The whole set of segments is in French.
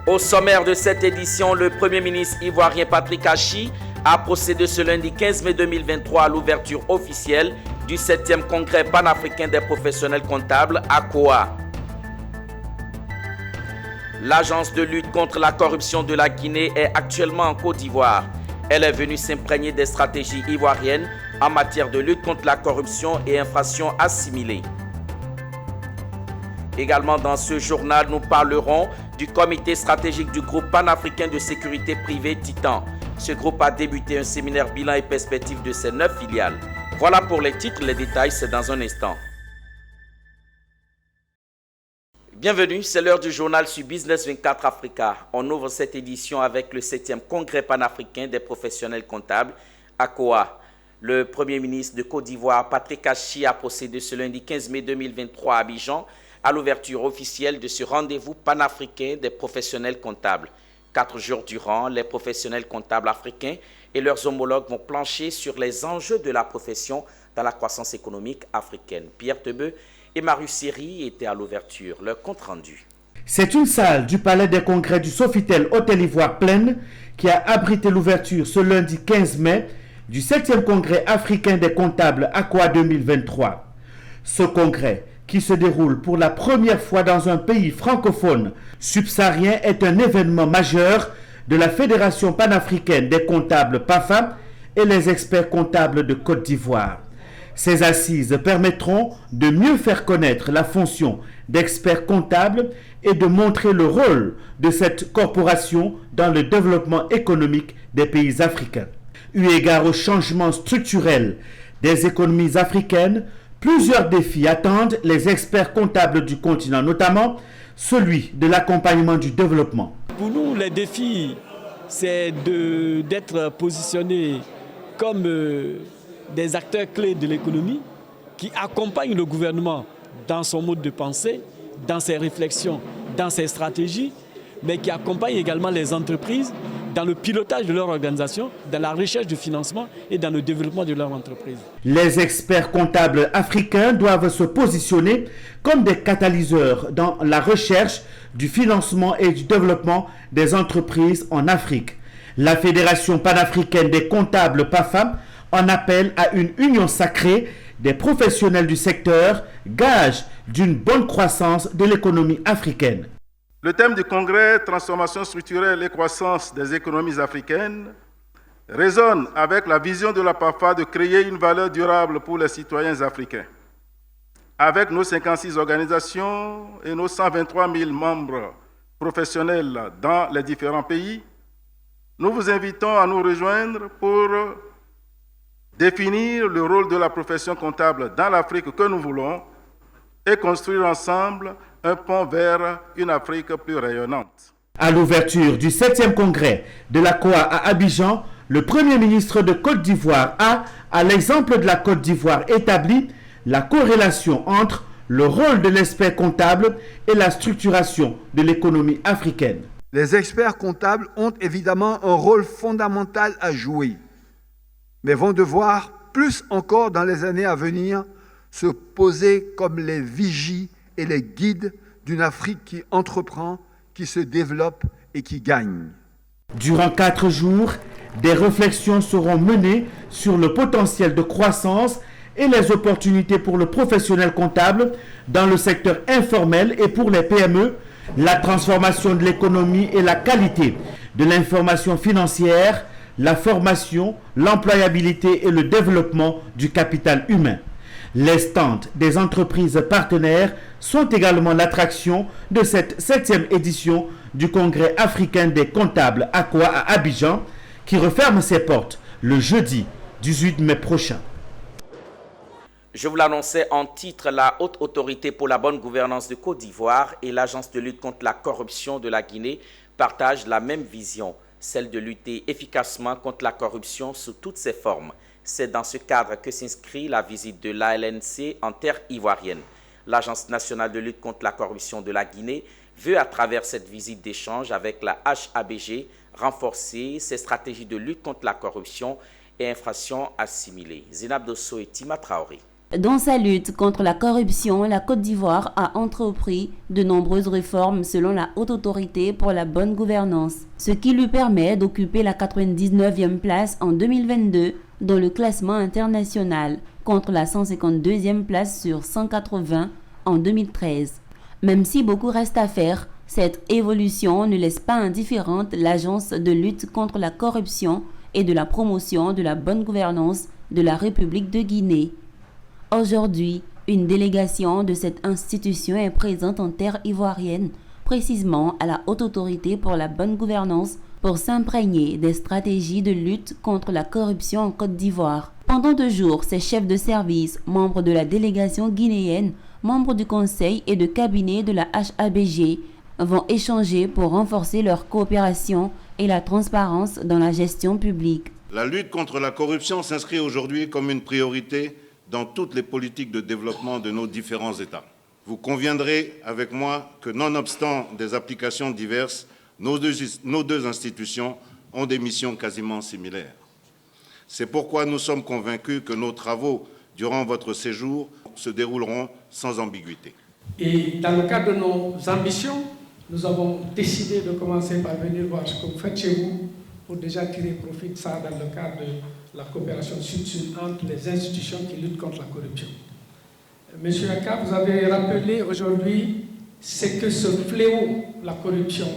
Au sommaire de cette édition, le Premier ministre ivoirien Patrick Achi a procédé ce lundi 15 mai 2023 à l'ouverture officielle du 7e congrès panafricain des professionnels comptables ACOA. L'agence de lutte contre la corruption de la Guinée est actuellement en Côte d'Ivoire. Elle est venue s'imprégner des stratégies ivoiriennes en matière de lutte contre la corruption et infractions assimilées. Également dans ce journal, nous parlerons du comité stratégique du groupe panafricain de sécurité privée Titan. Ce groupe a débuté un séminaire bilan et perspective de ses 9 filiales. Voilà pour les titres, les détails, c'est dans un instant. Bienvenue, c'est l'heure du journal sur Business 24 Africa. On ouvre cette édition avec le 7e congrès panafricain des professionnels comptables, ACOA. Le Premier ministre de Côte d'Ivoire, Patrick Achi, a procédé ce lundi 15 mai 2023 à Abidjan à l'ouverture officielle de ce rendez-vous panafricain des professionnels comptables. 4 jours durant, les professionnels comptables africains et leurs homologues vont plancher sur les enjeux de la profession dans la croissance économique africaine. Pierre Tebeu et Marius Seri étaient à l'ouverture. Leur compte rendu. C'est une salle du Palais des Congrès du Sofitel Hôtel Ivoire pleine qui a abrité l'ouverture ce lundi 15 mai du 7e congrès africain des comptables ACOA 2023. Ce congrès, qui se déroule pour la première fois dans un pays francophone subsaharien, est un événement majeur de la Fédération panafricaine des comptables PAFA et les experts comptables de Côte d'Ivoire. Ces assises permettront de mieux faire connaître la fonction d'expert comptable et de montrer le rôle de cette corporation dans le développement économique des pays africains. Eu égard aux changements structurels des économies africaines, plusieurs défis attendent les experts comptables du continent, notamment celui de l'accompagnement du développement. Pour nous, les défis, c'est d'être positionnés comme des acteurs clés de l'économie qui accompagnent le gouvernement dans son mode de pensée, dans ses réflexions, dans ses stratégies, mais qui accompagnent également les entreprises dans le pilotage de leur organisation, dans la recherche de financement et dans le développement de leur entreprise. Les experts comptables africains doivent se positionner comme des catalyseurs dans la recherche du financement et du développement des entreprises en Afrique. La Fédération panafricaine des comptables PAFA en appelle à une union sacrée des professionnels du secteur, gage d'une bonne croissance de l'économie africaine. Le thème du congrès « Transformation structurelle et croissance des économies africaines » résonne avec la vision de la PAFA de créer une valeur durable pour les citoyens africains. Avec nos 56 organisations et nos 123 000 membres professionnels dans les différents pays, nous vous invitons à nous rejoindre pour définir le rôle de la profession comptable dans l'Afrique que nous voulons et construire ensemble un pont vers une Afrique plus rayonnante. À l'ouverture du 7e congrès de l'ACOA à Abidjan, le Premier ministre de Côte d'Ivoire a, à l'exemple de la Côte d'Ivoire, établi la corrélation entre le rôle de l'expert comptable et la structuration de l'économie africaine. Les experts comptables ont évidemment un rôle fondamental à jouer, mais vont devoir, plus encore dans les années à venir, se poser comme les vigies et les guides d'une Afrique qui entreprend, qui se développe et qui gagne. Durant 4 jours, des réflexions seront menées sur le potentiel de croissance et les opportunités pour le professionnel comptable dans le secteur informel et pour les PME, la transformation de l'économie et la qualité de l'information financière, la formation, l'employabilité et le développement du capital humain. Les stands des entreprises partenaires sont également l'attraction de cette 7e édition du Congrès africain des comptables ACOA à Abidjan, qui referme ses portes le jeudi 18 mai prochain. Je vous l'annonçais en titre, la Haute Autorité pour la bonne gouvernance de Côte d'Ivoire et l'Agence de lutte contre la corruption de la Guinée partagent la même vision, celle de lutter efficacement contre la corruption sous toutes ses formes. C'est dans ce cadre que s'inscrit la visite de l'ALNC en terre ivoirienne. L'Agence nationale de lutte contre la corruption de la Guinée veut, à travers cette visite d'échange avec la HABG, renforcer ses stratégies de lutte contre la corruption et infractions assimilées. Zinab Dosso et Tima Traoré. Dans sa lutte contre la corruption, la Côte d'Ivoire a entrepris de nombreuses réformes selon la Haute Autorité pour la bonne gouvernance, ce qui lui permet d'occuper la 99e place en 2022 dans le classement international, contre la 152e place sur 180 en 2013. Même si beaucoup reste à faire, cette évolution ne laisse pas indifférente l'Agence de lutte contre la corruption et de la promotion de la bonne gouvernance de la République de Guinée. Aujourd'hui, une délégation de cette institution est présente en terre ivoirienne, précisément à la Haute Autorité pour la bonne gouvernance, pour s'imprégner des stratégies de lutte contre la corruption en Côte d'Ivoire. Pendant 2 jours, ces chefs de service, membres de la délégation guinéenne, membres du conseil et de cabinet de la HABG, vont échanger pour renforcer leur coopération et la transparence dans la gestion publique. La lutte contre la corruption s'inscrit aujourd'hui comme une priorité dans toutes les politiques de développement de nos différents États. Vous conviendrez avec moi que, nonobstant des applications diverses, nos deux institutions ont des missions quasiment similaires. C'est pourquoi nous sommes convaincus que nos travaux durant votre séjour se dérouleront sans ambiguïté. Et dans le cadre de nos ambitions, nous avons décidé de commencer par venir voir ce que vous faites chez vous pour déjà tirer profit de ça dans le cadre de la coopération sud-sud entre les institutions qui luttent contre la corruption. Monsieur Aka, vous avez rappelé aujourd'hui ce que ce fléau, la corruption,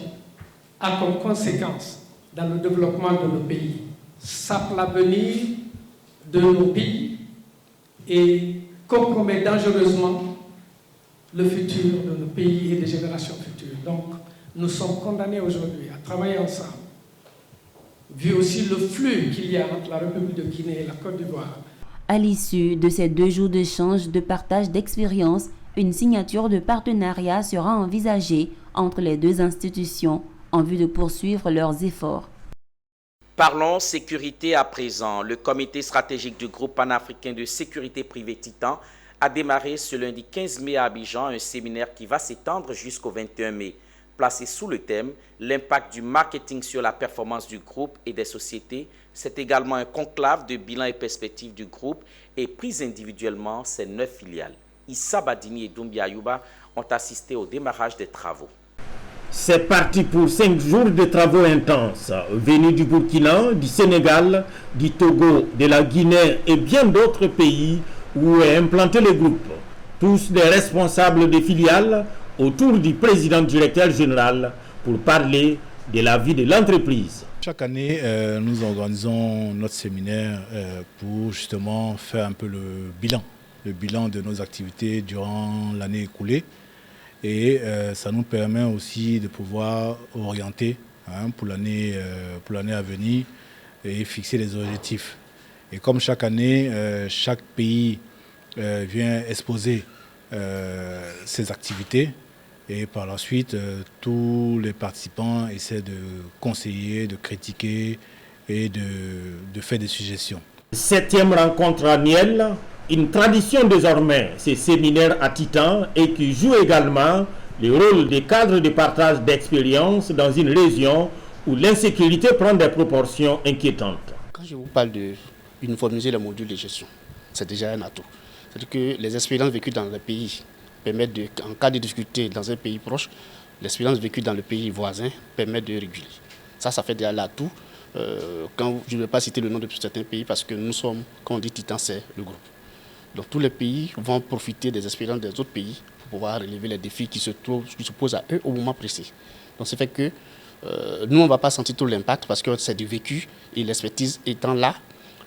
a comme conséquence dans le développement de nos pays, sape l'avenir de nos pays et compromet dangereusement le futur de nos pays et des générations futures. Donc, nous sommes condamnés aujourd'hui à travailler ensemble, vu aussi le flux qu'il y a entre la République de Guinée et la Côte d'Ivoire. À l'issue de ces 2 jours d'échange de partage d'expériences, une signature de partenariat sera envisagée entre les 2 institutions en vue de poursuivre leurs efforts. Parlons sécurité à présent. Le comité stratégique du groupe panafricain de sécurité privée Titan a démarré ce lundi 15 mai à Abidjan un séminaire qui va s'étendre jusqu'au 21 mai. Placé sous le thème « L'impact du marketing sur la performance du groupe et des sociétés », c'est également un conclave de bilan et perspectives du groupe et pris individuellement ses 9 filiales. Issa Badini et Doumbia Ayouba ont assisté au démarrage des travaux. C'est parti pour 5 jours de travaux intenses, venus du Burkina, du Sénégal, du Togo, de la Guinée et bien d'autres pays où est implanté le groupe. Tous des responsables des filiales autour du président directeur général pour parler de la vie de l'entreprise. Chaque année, nous organisons notre séminaire pour justement faire un peu le bilan de nos activités durant l'année écoulée. Et ça nous permet aussi de pouvoir orienter pour l'année à venir et fixer les objectifs. Et comme chaque année, chaque pays vient exposer ses activités et par la suite, tous les participants essaient de conseiller, de critiquer et de faire des suggestions. 7e rencontre annuelle. Une tradition désormais, ces séminaires à Titan et qui joue également le rôle de cadre de partage d'expériences dans une région où l'insécurité prend des proportions inquiétantes. Quand je vous parle d'uniformiser les modules de gestion, c'est déjà un atout. C'est-à-dire que les expériences vécues dans le pays permettent, en cas de difficulté dans un pays proche, l'expérience vécue dans le pays voisin permet de réguler. Ça fait déjà l'atout. Quand je ne vais pas citer le nom de certains pays parce que nous sommes, quand on dit Titan, c'est le groupe. Donc tous les pays vont profiter des expériences des autres pays pour pouvoir relever les défis qui se posent à eux au moment précis. Donc c'est fait que nous, on ne va pas sentir tout l'impact parce que c'est du vécu et l'expertise étant là,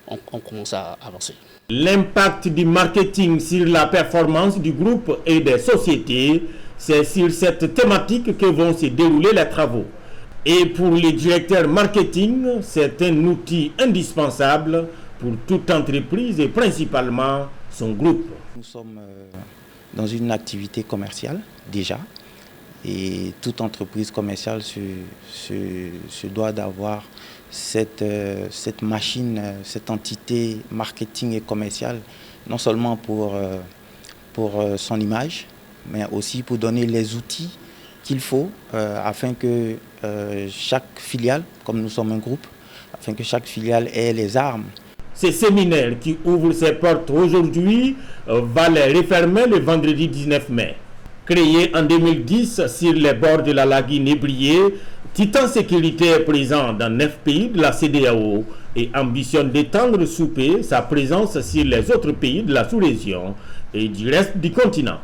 on commence à avancer. L'impact du marketing sur la performance du groupe et des sociétés, c'est sur cette thématique que vont se dérouler les travaux. Et pour les directeurs marketing, c'est un outil indispensable pour toute entreprise et principalement son groupe. Nous sommes dans une activité commerciale déjà et toute entreprise commerciale se doit d'avoir cette machine, cette entité marketing et commerciale, non seulement pour son image, mais aussi pour donner les outils qu'il faut afin que chaque filiale, comme nous sommes un groupe, afin que chaque filiale ait les armes. Ce séminaire qui ouvre ses portes aujourd'hui va les refermer le vendredi 19 mai. Créé en 2010 sur les bords de la lagune Ébrié, Titan Sécurité est présent dans 9 pays de la CEDEAO et ambitionne d'étendre sous peu sa présence sur les autres pays de la sous-région et du reste du continent.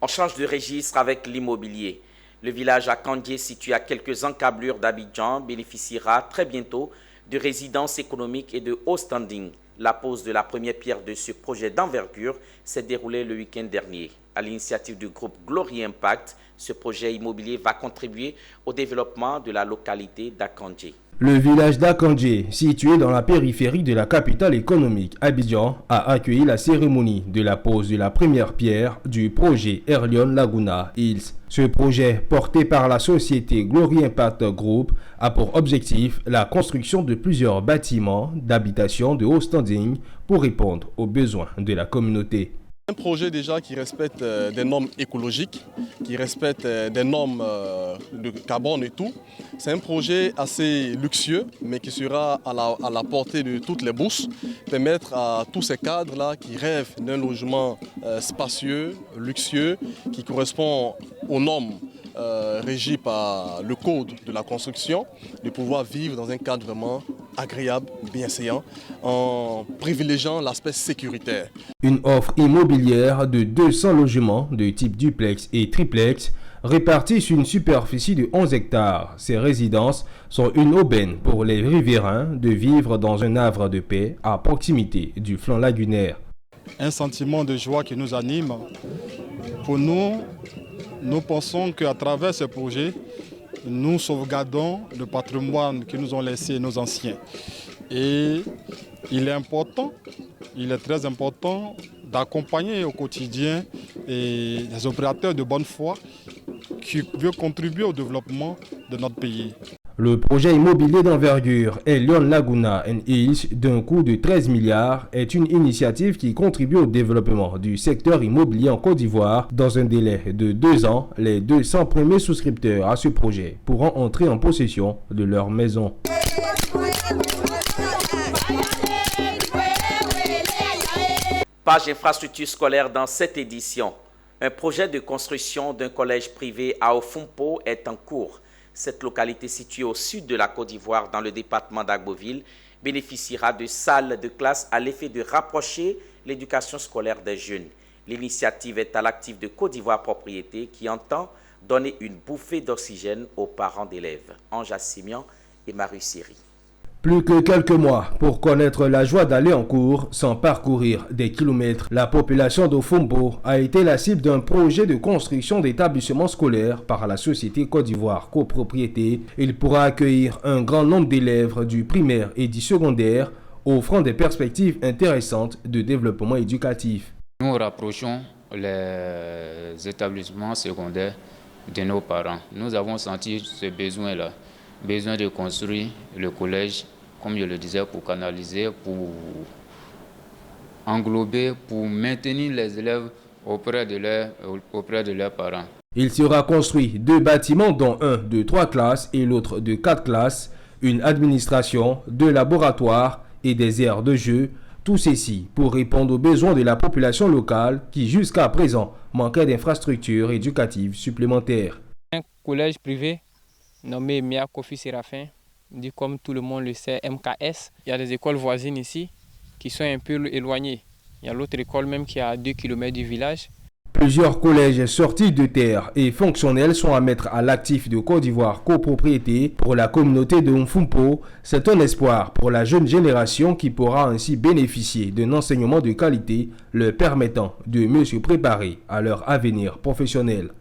On change de registre avec l'immobilier. Le village Akandje, situé à quelques encablures d'Abidjan, bénéficiera très bientôt de résidences économiques et de haut standing. La pose de la première pierre de ce projet d'envergure s'est déroulée le week-end dernier. À l'initiative du groupe Glory Impact, ce projet immobilier va contribuer au développement de la localité d'Akandje. Le village d'Akandje, situé dans la périphérie de la capitale économique Abidjan, a accueilli la cérémonie de la pose de la première pierre du projet Erlion Laguna Hills. Ce projet, porté par la société Glory Impact Group, a pour objectif la construction de plusieurs bâtiments d'habitation de haut standing pour répondre aux besoins de la communauté. Un projet déjà qui respecte des normes écologiques, qui respecte des normes de carbone et tout. C'est un projet assez luxueux, mais qui sera à la portée de toutes les bourses, permettre à tous ces cadres-là qui rêvent d'un logement spacieux, luxueux, qui correspond aux normes régies par le code de la construction, de pouvoir vivre dans un cadre vraiment agréable, bienséant, en privilégiant l'aspect sécuritaire. Une offre immobilière de 200 logements de type duplex et triplex répartis sur une superficie de 11 hectares. Ces résidences sont une aubaine pour les riverains de vivre dans un havre de paix à proximité du flanc lagunaire. Un sentiment de joie qui nous anime. Pour nous, nous pensons qu'à travers ce projet, nous sauvegardons le patrimoine que nous ont laissé nos anciens. Et il est très important d'accompagner au quotidien les opérateurs de bonne foi qui veulent contribuer au développement de notre pays. Le projet immobilier d'envergure Erlion Laguna Hills d'un coût de 13 milliards est une initiative qui contribue au développement du secteur immobilier en Côte d'Ivoire. Dans un délai de 2 ans, les 200 premiers souscripteurs à ce projet pourront entrer en possession de leur maison. Page infrastructure scolaire dans cette édition. Un projet de construction d'un collège privé à Ofumpo est en cours. Cette localité située au sud de la Côte d'Ivoire, dans le département d'Agboville, bénéficiera de salles de classe à l'effet de rapprocher l'éducation scolaire des jeunes. L'initiative est à l'actif de Côte d'Ivoire Propriété qui entend donner une bouffée d'oxygène aux parents d'élèves. Ange Assimian et Marie Siri. Plus que quelques mois pour connaître la joie d'aller en cours sans parcourir des kilomètres, la population d'Ofumpo a été la cible d'un projet de construction d'établissements scolaires par la société Côte d'Ivoire Copropriété. Il pourra accueillir un grand nombre d'élèves du primaire et du secondaire, offrant des perspectives intéressantes de développement éducatif. Nous rapprochons les établissements secondaires de nos parents. Nous avons senti ce besoin-là, besoin de construire le collège, comme je le disais, pour canaliser, pour englober, pour maintenir les élèves auprès de leurs parents. Il sera construit 2 bâtiments, dont un de 3 classes et l'autre de 4 classes, une administration, 2 laboratoires et des aires de jeu. Tout ceci pour répondre aux besoins de la population locale qui, jusqu'à présent, manquait d'infrastructures éducatives supplémentaires. Un collège privé nommé Mia Kofi Séraphin, dit comme tout le monde le sait, MKS. Il y a des écoles voisines ici qui sont un peu éloignées. Il y a l'autre école même qui est à 2 km du village. Plusieurs collèges sortis de terre et fonctionnels sont à mettre à l'actif de Côte d'Ivoire Copropriété pour la communauté de Ofumpo. C'est un espoir pour la jeune génération qui pourra ainsi bénéficier d'un enseignement de qualité leur permettant de mieux se préparer à leur avenir professionnel.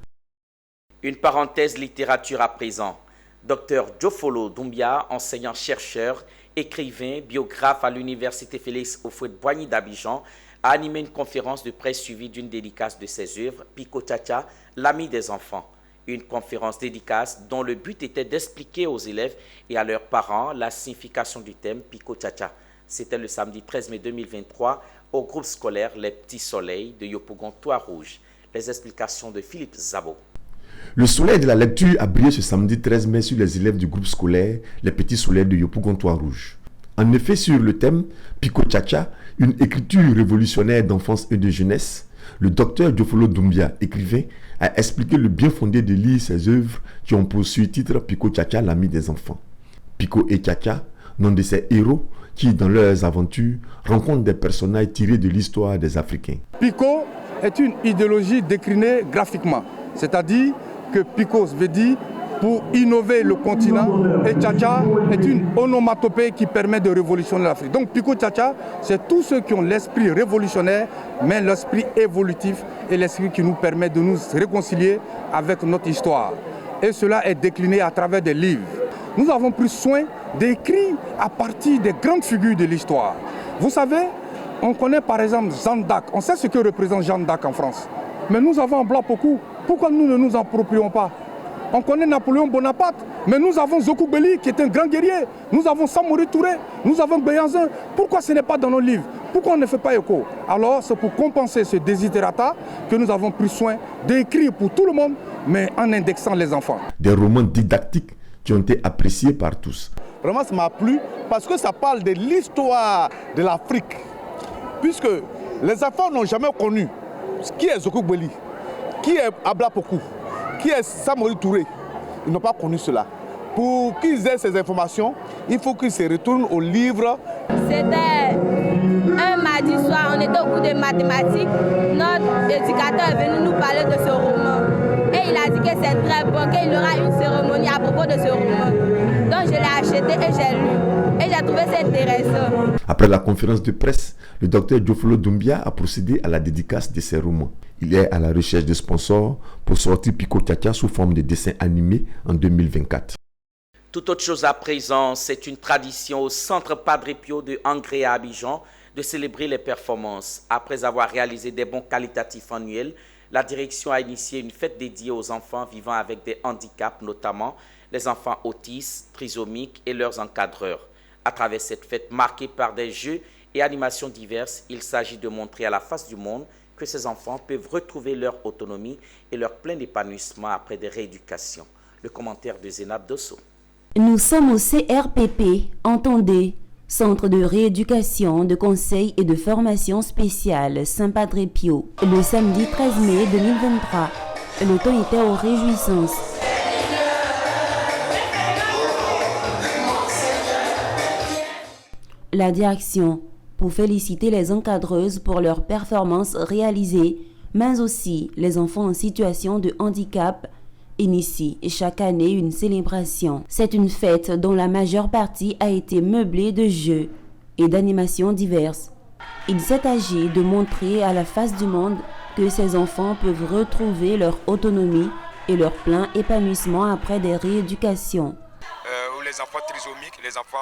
Une parenthèse littérature à présent. Dr Jofolo Doumbia, enseignant-chercheur, écrivain, biographe à l'université Félix Houphouët-Boigny d'Abidjan, a animé une conférence de presse suivie d'une dédicace de ses œuvres, Pico Tchacha, l'ami des enfants. Une conférence dédicace dont le but était d'expliquer aux élèves et à leurs parents la signification du thème Pico Tchacha. C'était le samedi 13 mai 2023 au groupe scolaire Les Petits Soleils de Yopougon-Trois-Rouges. Les explications de Philippe Zabo. Le soleil de la lecture a brillé ce samedi 13 mai sur les élèves du groupe scolaire Les Petits Soleils de Yopougon-Toit-Rouge. En effet, sur le thème Pico Tchatcha, une écriture révolutionnaire d'enfance et de jeunesse, le docteur Diofolo Doumbia, écrivain, a expliqué le bien fondé de lire ses œuvres qui ont pour titre Pico Tchatcha, l'ami des enfants. Pico et Tchatcha, nom de ces héros qui, dans leurs aventures, rencontrent des personnages tirés de l'histoire des Africains. Pico est une idéologie déclinée graphiquement, c'est-à-dire que Pico veut dire pour innover le continent et Tchatcha est une onomatopée qui permet de révolutionner l'Afrique. Donc Pico Tchatcha, c'est tous ceux qui ont l'esprit révolutionnaire, mais l'esprit évolutif et l'esprit qui nous permet de nous réconcilier avec notre histoire. Et cela est décliné à travers des livres. Nous avons pris soin d'écrire à partir des grandes figures de l'histoire. Vous savez, on connaît par exemple Jeanne d'Arc, on sait ce que représente Jeanne d'Arc en France. Mais nous avons en blanc beaucoup. Pourquoi nous ne nous approprions pas? On connaît Napoléon Bonaparte, mais nous avons Zokou Belli qui est un grand guerrier. Nous avons Samori Touré, nous avons Béhanzin. Pourquoi ce n'est pas dans nos livres? Pourquoi on ne fait pas écho? Alors c'est pour compenser ce desiderata que nous avons pris soin d'écrire pour tout le monde, mais en indexant les enfants. Des romans didactiques qui ont été appréciés par tous. Vraiment ça m'a plu parce que ça parle de l'histoire de l'Afrique. Puisque les enfants n'ont jamais connu qui est Zokou Belli, qui est Abla Pokou, qui est Samori Touré. Ils n'ont pas connu cela. Pour qu'ils aient ces informations, il faut qu'ils se retournent au livre. C'était un mardi soir, on était au cours de mathématiques. Notre éducateur est venu nous parler de ce roman. Et il a dit que c'est très bon, qu'il y aura une cérémonie à propos de ce roman. Donc je l'ai acheté et j'ai lu. Et j'ai trouvé ça intéressant. Après la conférence de presse, le docteur Diofolo Doumbia a procédé à la dédicace de ses romans. Il est à la recherche de sponsors pour sortir Pico Tchatcha sous forme de dessin animé en 2024. Tout autre chose à présent, c'est une tradition au Centre Padre Pio de Angré à Abidjan de célébrer les performances. Après avoir réalisé des bons qualitatifs annuels, la direction a initié une fête dédiée aux enfants vivant avec des handicaps, notamment les enfants autistes, trisomiques et leurs encadreurs. À travers cette fête marquée par des jeux et animations diverses, il s'agit de montrer à la face du monde que ces enfants peuvent retrouver leur autonomie et leur plein épanouissement après des rééducations. Le commentaire de Zénab Dosso. Nous sommes au CRPP, entendez, Centre de rééducation, de conseil et de formation spéciale Saint-Padre Pio, le samedi 13 mai 2023. Le temps était aux réjouissances. La direction, pour féliciter les encadreuses pour leurs performances réalisées, mais aussi les enfants en situation de handicap, initie chaque année une célébration. C'est une fête dont la majeure partie a été meublée de jeux et d'animations diverses. Il s'est agi de montrer à la face du monde que ces enfants peuvent retrouver leur autonomie et leur plein épanouissement après des rééducations. Les enfants trisomiques, les enfants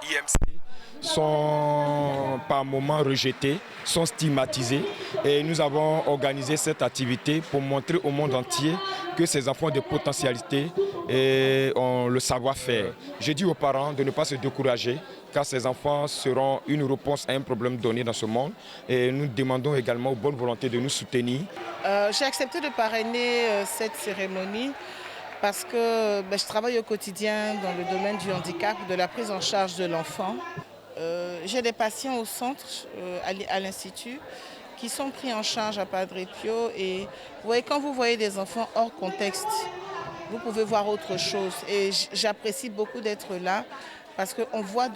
IMC sont par moments rejetés, sont stigmatisés et nous avons organisé cette activité pour montrer au monde entier que ces enfants ont des potentialités et ont le savoir-faire. Je dis aux parents de ne pas se décourager car ces enfants seront une réponse à un problème donné dans ce monde et nous demandons également aux bonnes volontés de nous soutenir. J'ai accepté de parrainer cette cérémonie parce que je travaille au quotidien dans le domaine du handicap, de la prise en charge de l'enfant. J'ai des patients au centre, à l'Institut, qui sont pris en charge à Padre Pio. Et vous voyez, quand vous voyez des enfants hors contexte, vous pouvez voir autre chose. Et j'apprécie beaucoup d'être là parce qu'on voit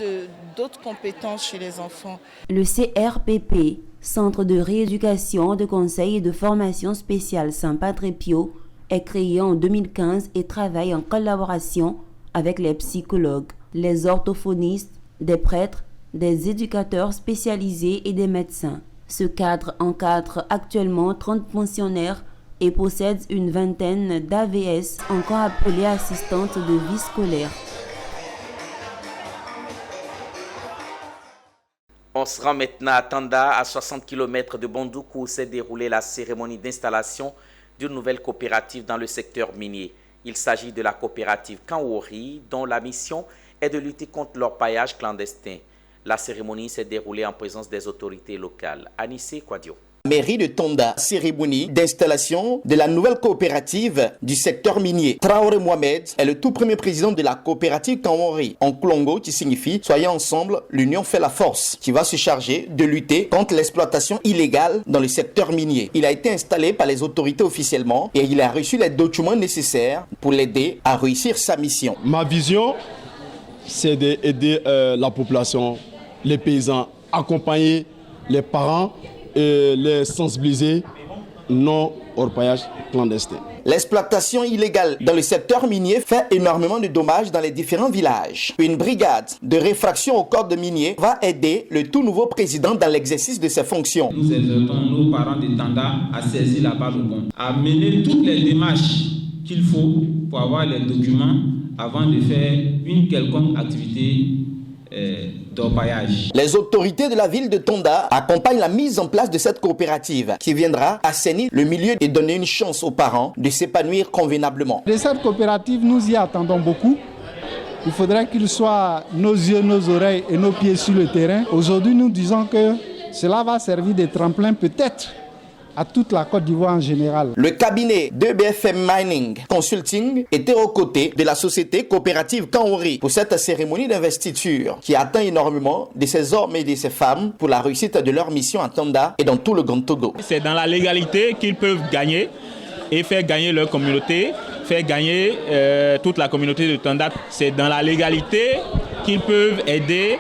d'autres compétences chez les enfants. Le CRPP, Centre de rééducation, de conseil et de formation spéciale Saint-Padre Pio, est créé en 2015 et travaille en collaboration avec les psychologues, les orthophonistes, des prêtres, des éducateurs spécialisés et des médecins. Ce cadre encadre actuellement 30 pensionnaires et possède une vingtaine d'AVS, encore appelées assistantes de vie scolaire. On se rend maintenant à Tanda, à 60 km de Bondoukou, où s'est déroulée la cérémonie d'installation d'une nouvelle coopérative dans le secteur minier. Il s'agit de la coopérative Kanwori, dont la mission est de lutter contre l'orpaillage clandestin. La cérémonie s'est déroulée en présence des autorités locales. Anissé Kouadio. Mairie de Tonda, cérémonie d'installation de la nouvelle coopérative du secteur minier. Traoré Mohamed est le tout premier président de la coopérative Kanwori, en Klongo, qui signifie « Soyons ensemble, l'union fait la force », qui va se charger de lutter contre l'exploitation illégale dans le secteur minier. Il a été installé par les autorités officiellement et il a reçu les documents nécessaires pour l'aider à réussir sa mission. Ma vision, c'est d'aider la population, les paysans, accompagner les parents et les sensibiliser non au orpaillage clandestin. L'exploitation illégale dans le secteur minier fait énormément de dommages dans les différents villages. Une brigade de réfraction au code minier va aider le tout nouveau président dans l'exercice de ses fonctions. Nous exhortons nos parents de Tanda à saisir la balle au bon, à mener toutes les démarches qu'il faut pour avoir les documents avant de faire une quelconque activité d'orpaillage. Les autorités de la ville de Tonda accompagnent la mise en place de cette coopérative qui viendra assainir le milieu et donner une chance aux parents de s'épanouir convenablement. De cette coopérative, nous y attendons beaucoup. Il faudrait qu'il soit nos yeux, nos oreilles et nos pieds sur le terrain. Aujourd'hui, nous disons que cela va servir de tremplin peut-être à toute la Côte d'Ivoire en général. Le cabinet de BFM Mining Consulting était aux côtés de la société coopérative Kanwori pour cette cérémonie d'investiture qui atteint énormément de ces hommes et de ces femmes pour la réussite de leur mission à Tonda et dans tout le Grand Togo. C'est dans la légalité qu'ils peuvent gagner et faire gagner leur communauté, faire gagner toute la communauté de Tonda. C'est dans la légalité qu'ils peuvent aider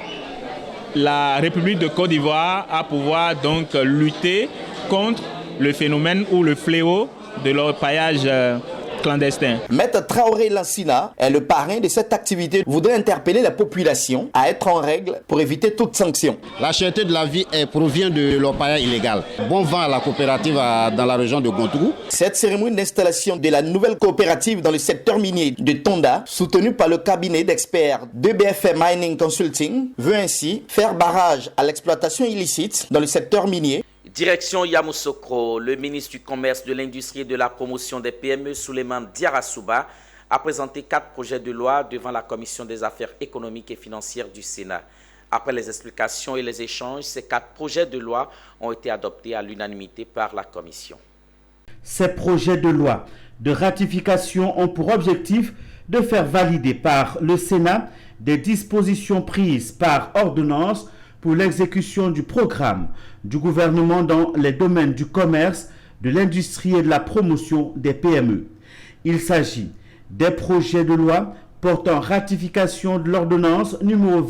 la République de Côte d'Ivoire à pouvoir donc lutter contre le phénomène ou le fléau de l'orpaillage clandestin. Maître Traoré Lansina est le parrain de cette activité. Il voudrait interpeller la population à être en règle pour éviter toute sanction. La cherté de la vie provient de l'orpaillage illégal. Bon vent à la coopérative dans la région de Gontougou. Cette cérémonie d'installation de la nouvelle coopérative dans le secteur minier de Tonda, soutenue par le cabinet d'experts de BFM Mining Consulting, veut ainsi faire barrage à l'exploitation illicite dans le secteur minier. Direction Yamoussoukro, le ministre du Commerce, de l'Industrie et de la Promotion des PME, Souleymane Diarra-Souba, a présenté 4 projets de loi devant la Commission des affaires économiques et financières du Sénat. Après les explications et les échanges, ces 4 projets de loi ont été adoptés à l'unanimité par la Commission. Ces projets de loi de ratification ont pour objectif de faire valider par le Sénat des dispositions prises par ordonnance pour l'exécution du programme du gouvernement dans les domaines du commerce, de l'industrie et de la promotion des PME. Il s'agit des projets de loi portant ratification de l'ordonnance numéro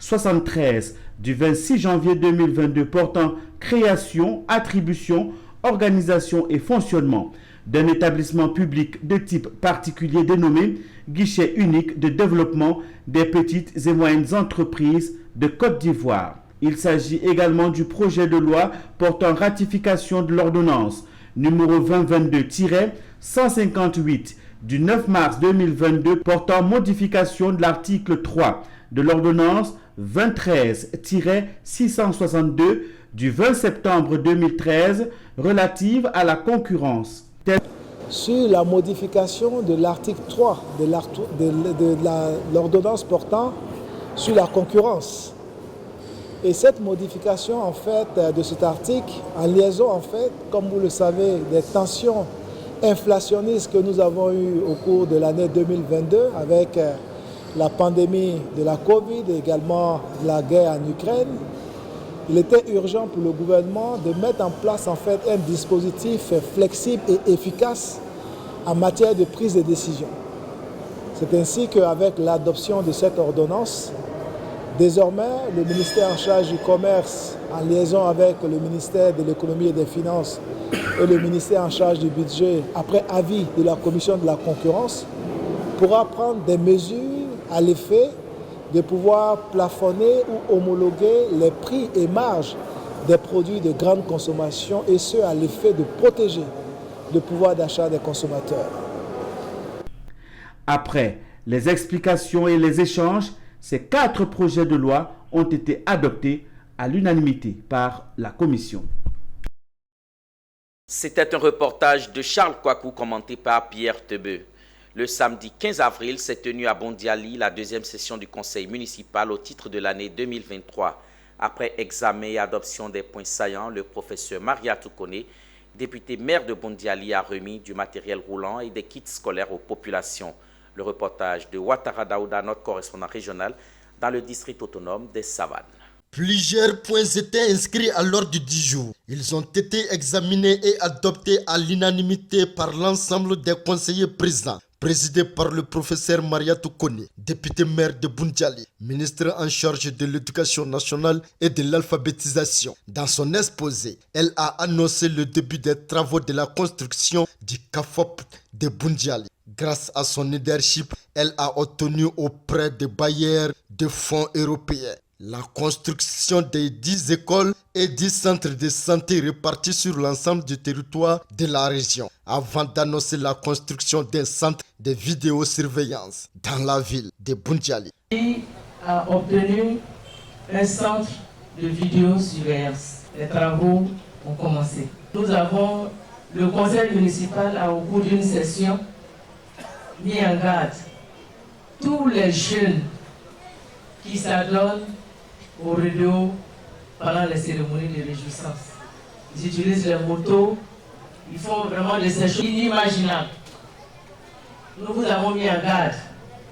2022-73 du 26 janvier 2022 portant création, attribution, organisation et fonctionnement d'un établissement public de type particulier dénommé Guichet unique de développement des petites et moyennes entreprises de Côte d'Ivoire. Il s'agit également du projet de loi portant ratification de l'ordonnance numéro 2022-158 du 9 mars 2022 portant modification de l'article 3 de l'ordonnance 2013-662 du 20 septembre 2013 relative à la concurrence. Sur la modification de l'article 3 de l'ordonnance portant sur la concurrence. Et cette modification en fait de cet article, en liaison en fait, comme vous le savez, des tensions inflationnistes que nous avons eues au cours de l'année 2022 avec la pandémie de la Covid et également la guerre en Ukraine, il était urgent pour le gouvernement de mettre en place en fait un dispositif flexible et efficace en matière de prise de décision. C'est ainsi qu'avec l'adoption de cette ordonnance, désormais, le ministère en charge du commerce, en liaison avec le ministère de l'économie et des finances et le ministère en charge du budget, après avis de la commission de la concurrence, pourra prendre des mesures à l'effet de pouvoir plafonner ou homologuer les prix et marges des produits de grande consommation et ce à l'effet de protéger le pouvoir d'achat des consommateurs. Après les explications et les échanges, ces 4 projets de loi ont été adoptés à l'unanimité par la Commission. C'était un reportage de Charles Kouakou commenté par Pierre Tebeu. Le samedi 15 avril s'est tenue à Bondiali la 2e session du conseil municipal au titre de l'année 2023. Après examen et adoption des points saillants, le professeur Maria Toukone, député maire de Bundiali, a remis du matériel roulant et des kits scolaires aux populations. Le reportage de Ouattara Daouda, notre correspondant régional, dans le district autonome des Savanes. Plusieurs points étaient inscrits à l'ordre du jour. Ils ont été examinés et adoptés à l'unanimité par l'ensemble des conseillers présents, présidé par le professeur Maria Toukone, député maire de Bundiali, ministre en charge de l'éducation nationale et de l'alphabétisation. Dans son exposé, elle a annoncé le début des travaux de la construction du CAFOP de Bundiali. Grâce à son leadership, elle a obtenu auprès des bailleurs de fonds européens la construction des 10 écoles et 10 centres de santé répartis sur l'ensemble du territoire de la région, avant d'annoncer la construction d'un centre de vidéosurveillance dans la ville de Bundiali. Il a obtenu un centre de vidéosurveillance. Les travaux ont commencé. Nous avons, le conseil municipal a au cours d'une session mis en garde tous les jeunes qui s'adonnent au rodéo pendant les cérémonies de réjouissance. Ils utilisent les motos, ils font vraiment des choses inimaginables. Nous vous avons mis en garde.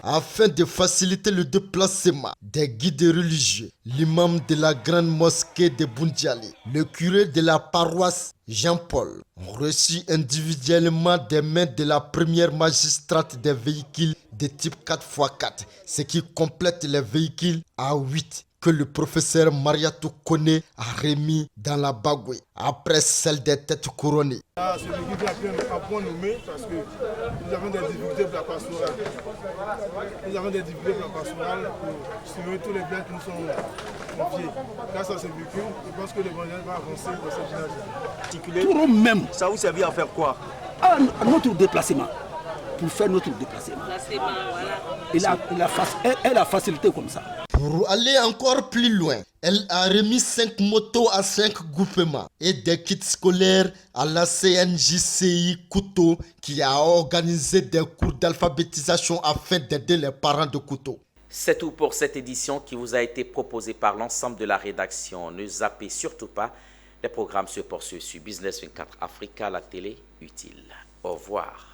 Afin de faciliter le déplacement des guides religieux, l'imam de la grande mosquée de Bundiali, le curé de la paroisse Jean-Paul, ont reçu individuellement des mains de la première magistrate des véhicules de type 4x4, ce qui complète les véhicules à 8 que le professeur Maria Toukone a remis dans la Bagoué, après celle des têtes couronnées. C'est le guide à point nommé parce que nous avons des difficultés pour la pastorale. Nous avons des difficultés pour la pastorale pour suivre tous les biens qui nous sont confiés. Grâce à ce véhicule, je pense que l'évangile va avancer dans cette village. Pour nous-mêmes, ça vous servir à faire quoi? À notre déplacement. Pour faire notre déplacement. Elle a facilité comme ça. Pour aller encore plus loin, elle a remis 5 motos à 5 groupements et des kits scolaires à la CNJCI Kouto qui a organisé des cours d'alphabétisation afin d'aider les parents de Kouto. C'est tout pour cette édition qui vous a été proposée par l'ensemble de la rédaction. Ne zappez surtout pas, les programmes se poursuivent sur Business 24 Africa, la télé utile. Au revoir.